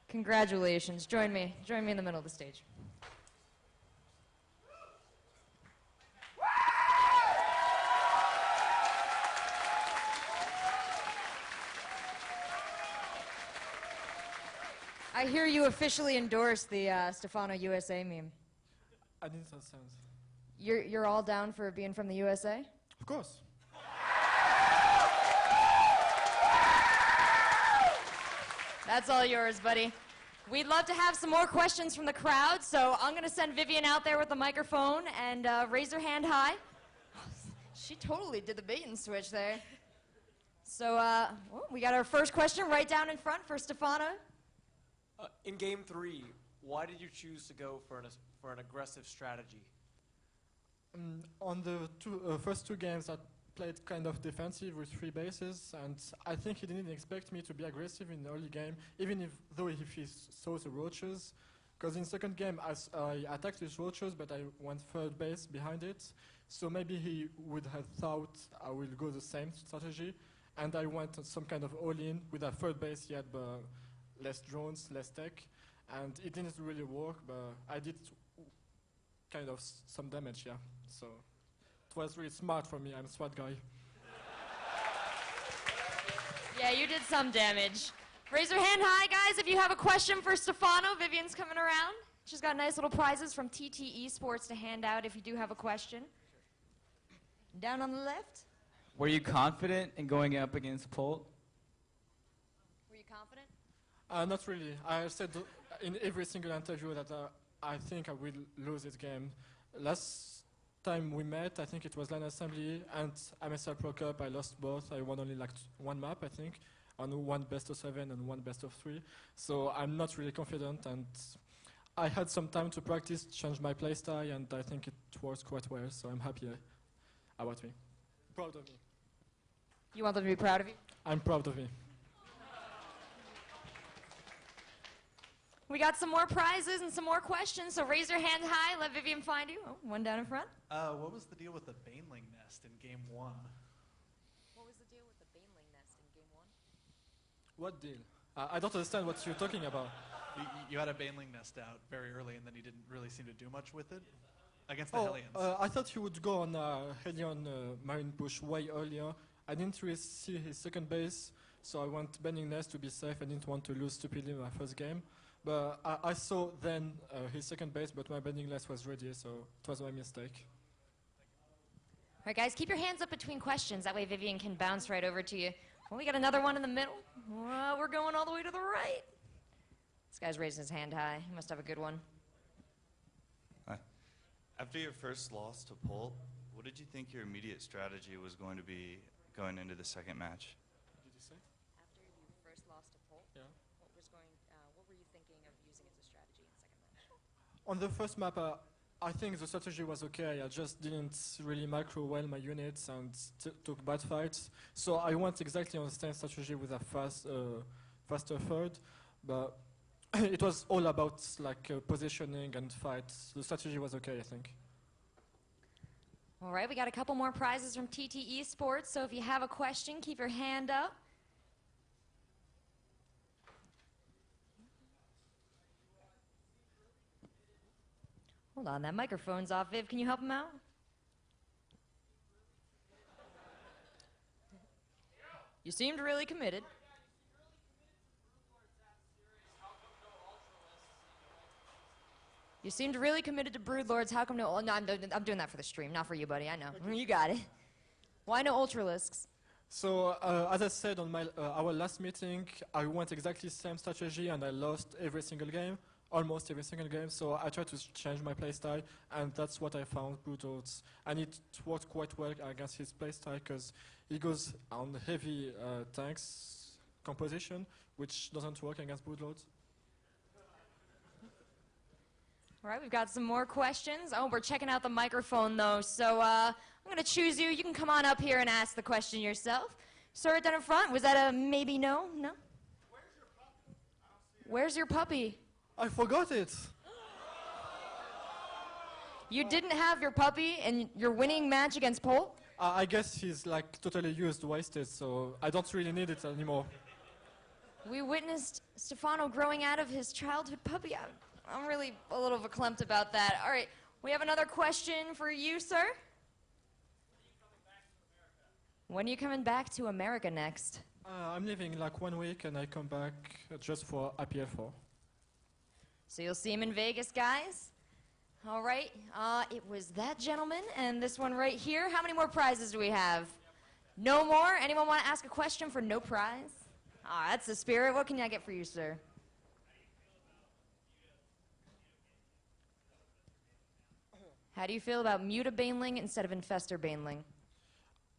Congratulations. Join me. Join me in the middle of the stage. I hear you officially endorsed the Stephano USA meme. I didn't understand. You're all down for being from the USA? Of course. That's all yours, buddy. We'd love to have some more questions from the crowd, so I'm going to send Vivian out there with the microphone and raise her hand high. She totally did the bait and switch there. So we got our first question right down in front for Stephano. In Game 3, why did you choose to go for an aggressive strategy? On the first two games, I played kind of defensive with 3 bases, and I think he didn't expect me to be aggressive in the early game, even though if he saw the roaches. Because in second game, I attacked with roaches, but I went third base behind it. So maybe he would have thought I will go the same strategy, and I went some kind of all-in with a third base yet, but less drones, less tech, and it didn't really work, but I did kind of some damage, yeah. So it was really smart for me. I'm a smart guy. Yeah, you did some damage. Raise your hand high, guys, if you have a question for Stephano. Vivian's coming around. She's got nice little prizes from TT Esports to hand out if you do have a question. Down on the left. Were you confident in going up against Polt? Were you confident? Not really. I said in every single interview that I think I will lose this game. Last time we met, I think it was Line Assembly and MSL Pro Cup. I lost both. I won only like one map, I think, on one best of 7 and one best of 3. So I'm not really confident, and I had some time to practice, change my playstyle, and I think it works quite well. So I'm happy about me. Proud of me. You want them to be proud of you? I'm proud of me. We got some more prizes and some more questions, so raise your hand high, let Vivian find you. Oh, one down in front. What was the deal with the baneling nest in Game 1? What was the deal with the baneling nest in Game 1? What deal? I don't understand what you're talking about. You had a baneling nest out very early, and then you didn't really seem to do much with it against the Hellions. I thought you would go on Hellion Marine Bush way earlier. I didn't really see his second base, so I went baneling nest to be safe. I didn't want to lose stupidly my first game. But I saw then his second base, but my bending nest was ready, so it was my mistake. All right, guys, keep your hands up between questions. That way Vivian can bounce right over to you. Well, we got another one in the middle. We're going all the way to the right. This guy's raising his hand high. He must have a good one. Hi. After your first loss to Polt, what did you think your immediate strategy was going to be going into the second match? What did you say? After you first lost to Polt, yeah. What were you thinking of using as a strategy in the second match? On the first map, I think the strategy was okay. I just didn't really macro well my units and took bad fights. So I went exactly on the same strategy with a faster third, but it was all about like positioning and fights. The strategy was okay, I think. All right, we got a couple more prizes from TT Esports, so if you have a question, keep your hand up. Hold on, that microphone's off. Viv, can you help him out? You seemed really committed. You seemed really committed to Broodlords. How come no? Oh, no, I'm doing that for the stream, not for you, buddy. I know. You got it. Why no Ultralisks? So as I said on our last meeting, I went exactly the same strategy and I lost every single game. Almost every single game, so I tried to change my playstyle, and that's what I found, Broodlords. And it worked quite well against his playstyle, because he goes on heavy tanks composition, which doesn't work against Broodlords. All right, we've got some more questions. Oh, we're checking out the microphone, though, so I'm going to choose you. You can come on up here and ask the question yourself. Sir, right down in front, was that a maybe no? No? Where's your puppy? I forgot it. You didn't have your puppy in your winning match against Polt? I guess he's like totally used, wasted, so I don't really need it anymore. We witnessed Stephano growing out of his childhood puppy. I'm really a little verklempt about that. All right, we have another question for you, sir. When are you coming back to America next? I'm leaving like 1 week and I come back just for IPL4. So you'll see him in Vegas, guys. All right, it was that gentleman and this one right here. How many more prizes do we have? No more? Anyone want to ask a question for no prize? Ah, that's the spirit. What can I get for you, sir? How do you feel about mutabaneling instead of infestor-baneling?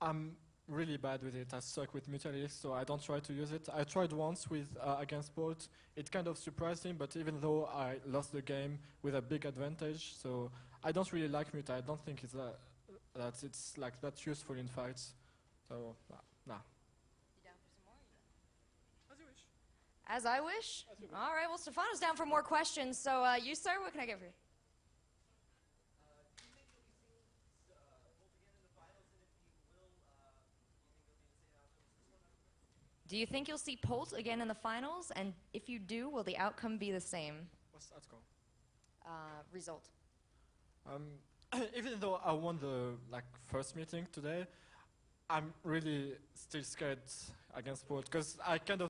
I'm really bad with it. I suck with Mutalist, so I don't try to use it. I tried once with against Polt. It kind of surprised him, but even though I lost the game with a big advantage, so I don't really like Muta. I don't think it's that it's like that useful in fights. So nah. You down for some more? As you wish. As I wish? All right. Well, Stephano's down for more questions. So you, sir, what can I get for you? Do you think you'll see Polt again in the finals? And if you do, will the outcome be the same? What's that score? Result. Even though I won the first meeting today, I'm really still scared against Polt because I kind of